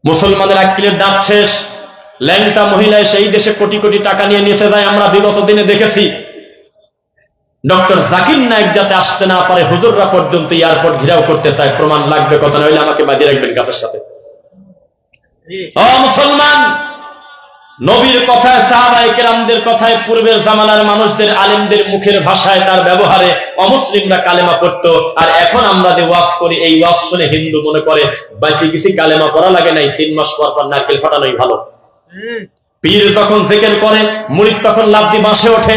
মুসলমানের আক্কেলের দাঁত শেষ। ল্যাংটা মহিলায় সেই দেশে কোটি কোটি টাকা নিয়ে নিচে যায়। আমরা বিগত দিনে দেখেছি ডক্টর জাকির নায়েক যাতে আসতে না পারে হুজুররা পর্যন্ত এয়ারপোর্ট ঘেরাও করতে চায়। প্রমাণ লাগবে কথা, নইলে আমাকে বাজিয়ে রাখবেন কাছের সাথে। ও মুসলমান, নবীর কথায়, সাহাবায়ে কেরামদের কথায়, পূর্বের জামানার মানুষদের আলেমদের মুখের ভাষায়, তার ব্যবহারে অমুসলিমরা কালেমা পড়তো। আর এখন আমরা যে ওয়াজ করি, এই ওয়াজ শুনে হিন্দু মনে করে বাইসি কিছু কালেমা পড়া লাগে নাই, 3 মাস পর পর নারকেল ফাটানোই ভালো। পীর তখন জিকির করে, মুরিদ তখন লাফ দিয়ে বাঁশে ওঠে,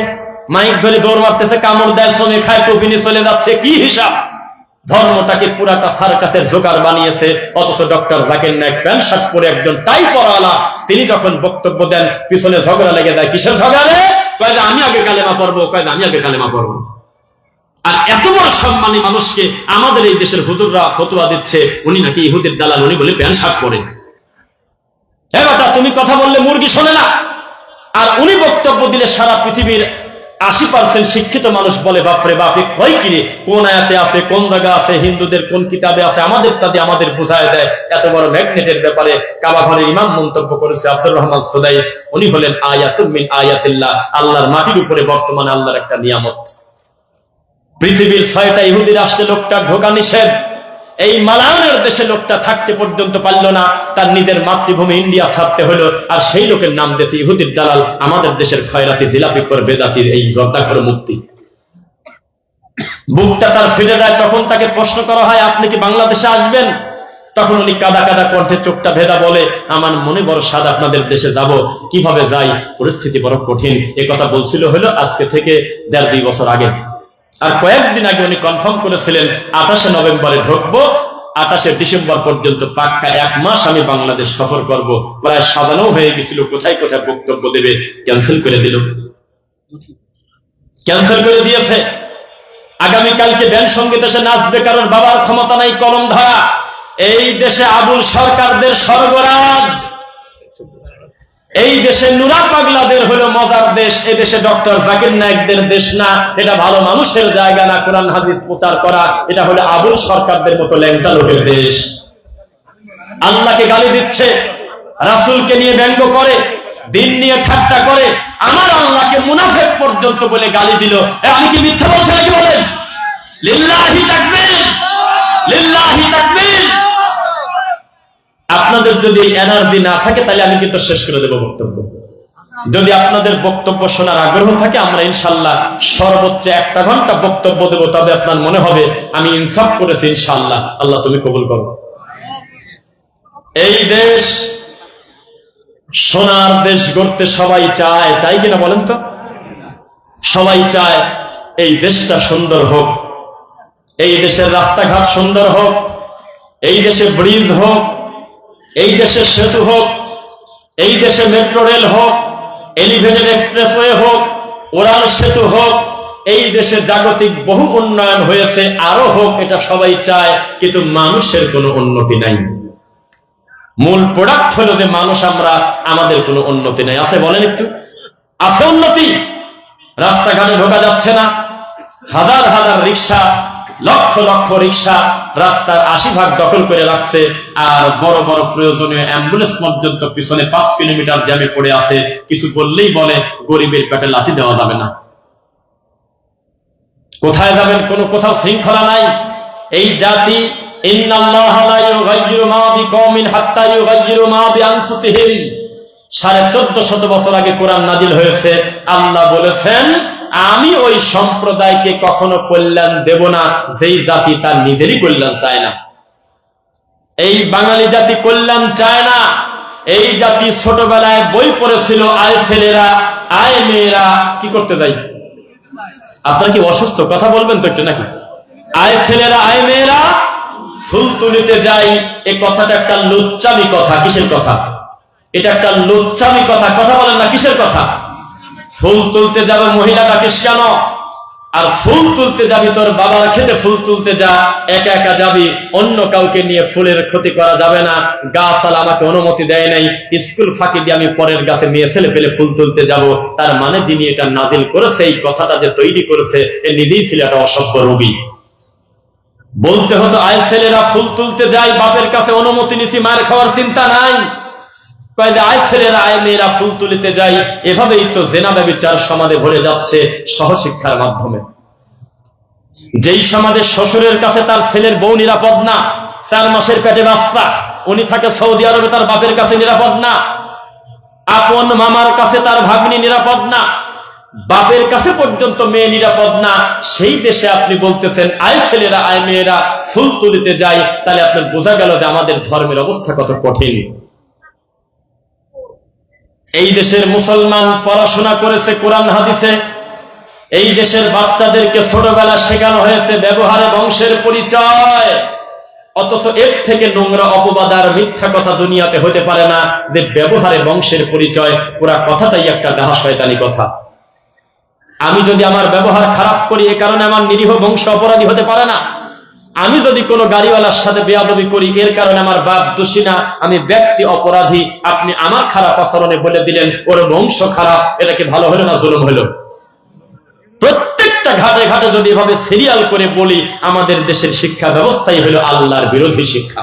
মাইক ধরে দৌড় মারতেছে, কামড় দেয়, শ্রমে খায়, টুপি নিয়ে চলে যাচ্ছে। কি হিসাব? ধর্মটাকে পুরাটা সার্কাসের জোকার বানিয়েছে। অথচ doctor Zakir Naik pant shirt পরে একজন টাই পরাওয়ালা, তিনি যখন বক্তব্য দেন পিছনে ঝগড়া লেগে যায়। কিসের ঝগড়া রে? কয় আমি আগে কালেমা পড়বো, কয় আমি আগে কালেমা পড়বো। আর এত বড় সম্মানী মানুষকে আমাদের এই দেশের হুজুররা ফতোয়া দিচ্ছে উনি নাকি ইহুদির দালাল, উনি বলে প্যান্ট শার্ট পরে। হ্যাঁ বাবা, তুমি কথা বললে মুরগি শোনে না। আর উনি বক্তব্য দিলে সারা পৃথিবীর 80% শিক্ষিত মানুষ বলে বাপরে বাপ, কয় কিরে, কোন আয়াতে আছে, কোন জায়গা আছে, হিন্দুদের কোন কিতাবে আছে, আমাদের তাদের আমাদের বোঝায় দেয়। এত বড় ম্যাগনেটের ব্যাপারে কাবা ঘরের ইমাম মন্তব্য করেছে আব্দুর রহমান সুদাইস। উনি হলেন আয়াতুম মিন আয়াতিল্লাহ, আল্লাহর মাটির উপরে বর্তমানে আল্লাহর একটা নিয়ামত। পৃথিবীর 6টা ইহুদি রাষ্ট্রে লোকটা ঢোকা নিষেধ। এই মালায়নের দেশে লোকটা থাকতে পর্যন্ত পারল না, তার নিজের মাতৃভূমি ইন্ডিয়া ছাড়তে হলো। আর সেই লোকের নাম দিয়েছে ইহুদির দালাল। আমাদের দেশের খয়রাতি, জিলাপিখোর, বেদাতির এই জর্দাখোর মুক্তি। বুকটা তার ফিরে যায়। তখন তাকে প্রশ্ন করা হয়, আপনি কি বাংলাদেশে আসবেন? তখন উনি কাদা কাদা কণ্ঠে, চোখটা ভেদা বলে, আমার মনে বড় স্বাদ আপনাদের দেশে যাব, কিভাবে যাই, পরিস্থিতি বড় কঠিন। এ কথা বলছিল হলো আজকে থেকে 1.5-2 বছর আগে। আর কয়েকদিন আগে উনি কনফার্ম করেছিলেন 28 নভেম্বরে ঢুকবো, 28 ডিসেম্বর পর্যন্ত পাক্কা 1 মাস আমি বাংলাদেশ সফর করব। প্রায় সাজানো হয়ে গেছিল, কোথায় কোথায় বক্তব্য দেবে, ক্যান্সেল করে দিল, ক্যান্সেল করে দিয়েছে। আগামীকালকে ব্যান্ড সঙ্গীত এসে নাচবে, কারণ বাবার ক্ষমতা নাই কলম ধরা। এই দেশে আবুল সরকারদের স্বর্গরাজ, এই দেশে নুরা পাগলাদের হলো মজার দেশ। এই দেশে ডক্টর জাকির নায়েকদের দেশ না, এটা ভালো মানুষের জায়গা না। কোরআন হাদিস প্রচার করা, এটা হলো আবুল সরকারদের মতো ল্যাংটা লোকের দেশ। আল্লাহকে গালি দিচ্ছে, রাসূলকে নিয়ে ব্যঙ্গ করে, দিন নিয়ে ঠাট্টা করে, আমার আল্লাহকে মুনাফিক পর্যন্ত বলে গালি দিল। আমি কি মিথ্যা বলছি নাকি বলেন? লিল্লাহি তাকবীর, লিল্লাহি তাকবীর। আপনাদের যদি এনার্জি না থাকে তাহলে আমি কিন্তু শেষ করে দেব বক্তব্য। যদি আপনাদের বক্তব্য শোনার আগ্রহ থাকে, আমরা ইনশাআল্লাহ সর্বোচ্চ 1 ঘন্টা বক্তব্য দেব। তবে আপনার মনে হবে আমি ইনসাফ করেছি ইনশাআল্লাহ। আল্লাহ তুমি কবুল করো। এই দেশ সোনার দেশ গড়তে সবাই চায়, চাই কিনা বলেন তো? সবাই চায় এই দেশটা সুন্দর হোক, এই দেশের রাস্তাঘাট সুন্দর হোক, এই দেশে ব্রিজ হোক, এই দেশে সেতু হোক, এই দেশে মেট্রো রেল হোক, এলিভেটেড এক্সপ্রেসওয়ে হোক, ওরাল সেতু হোক। এই দেশে জাগতিক বহু উন্নয়ন হয়েছে, আরো হোক, এটা সবাই চায়। কিন্তু মানুষের কোনো উন্নতি নাই। মূল প্রোডাক্ট হলো যে মানুষ, আমরা, আমাদের কোনো উন্নতি নাই। আছে বলেন একটু? আছে উন্নতি? রাস্তাঘাটে ঢোকা যাচ্ছে না, হাজার হাজার রিক্সা, লক্ষ লক্ষ রিক্সা রাস্তার 80% দখল করে রাখছে। আর বড় বড় প্রয়োজনীয় অ্যাম্বুলেন্স পর্যন্ত পিছনে 5 কিলোমিটার জ্যামে পড়ে আছে। কিছু বললেই বলে গরিবের পেটে লাথি দেওয়া যাবে না। কোথায় যাবেন? কোনো কোথাও শৃঙ্খলা নাই। এই জাতি, ইন্নাল্লাহা লা ইউগাইয়িরু মা বিকওমিন হাত্তা ইউগাইয়িরু মা বিআনফুসিহিম, 1450 বছর আগে কোরআন নাজিল হয়েছে। আল্লাহ বলেছেন, আমি ওই সম্প্রদায়কে কখনো কল্যাণ দেব না যেই জাতি তার নিজেরই কল্যাণ চায় না। এই বাঙালি জাতি কল্যাণ চায় না। এই জাতি ছোটবেলায় বই পড়েছিল, আয় ছেলেরা আয় মেয়েরা কি করতে যায়? আপনারা কি অসুস্থ? কথা বলবেন তো একটু নাকি? আয় ছেলেরা আয় মেয়েরা ফুল তুলিতে যাই। এই কথাটা একটা লুচ্চামি কথা। কিসের কথা? এটা একটা লুচ্চামি কথা। কথা বলেন না, কিসের কথা? ফুল তুলতে যাবে মহিলা, ডাকিস কেন? আর ফুল তুলতে যাবি তোর বাবার খেতে ফুল তুলতে যা, একা একা যাবি, অন্য কাউকে নিয়ে ফুলের ক্ষতি করা যাবে না। গাছ আলা আমাকে অনুমতি দেয় নাই, স্কুল ফাঁকি দিয়ে আমি পরের গাছে মেয়ে ছেলে ফেলে ফুল তুলতে যাব। তার মানে যিনি এটা নাজিল করেছে, এই কথাটা যে তৈরি করেছে, এ নিজেই ছিল একটা অসভ্য রোগী। বলতে হতো আয় ছেলেরা ফুল তুলতে যায়, বাপের কাছে অনুমতি নিছি, মার খাওয়ার চিন্তা নাই। কয় যে আয় ছেলেরা আয় মেয়েরা ফুল তুলিতে যায়। এভাবেই তো জেনা ব্যভিচার সমাজে ভরে যাচ্ছে সহশিক্ষার মাধ্যমে। যেই সমাজে শ্বশুরের কাছে তার ছেলের বউ নিরাপদ না, 4 মাসের পেটে বাচ্চা, উনি থাকে সৌদি আরবে, তার বাপের কাছে নিরাপদ না। আপন মামার কাছে তার ভাগ্নি নিরাপদ না, বাপের কাছে পর্যন্ত মেয়ে নিরাপদ না। সেই দেশে আপনি বলতেছেন আয় ছেলেরা আয় মেয়েরা ফুল তুলিতে যায়, তাহলে আপনার বোঝা গেল যে আমাদের ধর্মের অবস্থা কত কঠিন। এই দেশের মুসলমান পড়াশোনা করেছে কোরআন হাদিসে, এই দেশের বাচ্চাদেরকে ছোটবেলা শেখানো হয়েছে ব্যবহারে বংশের পরিচয়। অথচ এর থেকে নোংরা অপবাদ আর মিথ্যা কথা দুনিয়াতে হতে পারে না যে ব্যবহারে বংশের পরিচয়। পুরা কথাটাই একটা ডাহা শয়তানি কথা। আমি যদি আমার ব্যবহার খারাপ করি, এ কারণে আমার নিরীহ বংশ অপরাধী হতে পারে না। আমি যদি কোনো গাড়িওয়ালার সাথে বেয়াদবি করি, এর কারণে আমার বাপ দোষী না, আমি ব্যক্তি অপরাধী। আপনি আমার খারাপ আচরণে বলে দিলেন ওর বংশ খারাপ, এটা কি ভালো হলো না জুলুম হলো? প্রত্যেকটা ঘাটে ঘাটে যদি এভাবে সিরিয়াল করে বলি, আমাদের দেশের শিক্ষা ব্যবস্থাই হলো আল্লাহর বিরোধী শিক্ষা।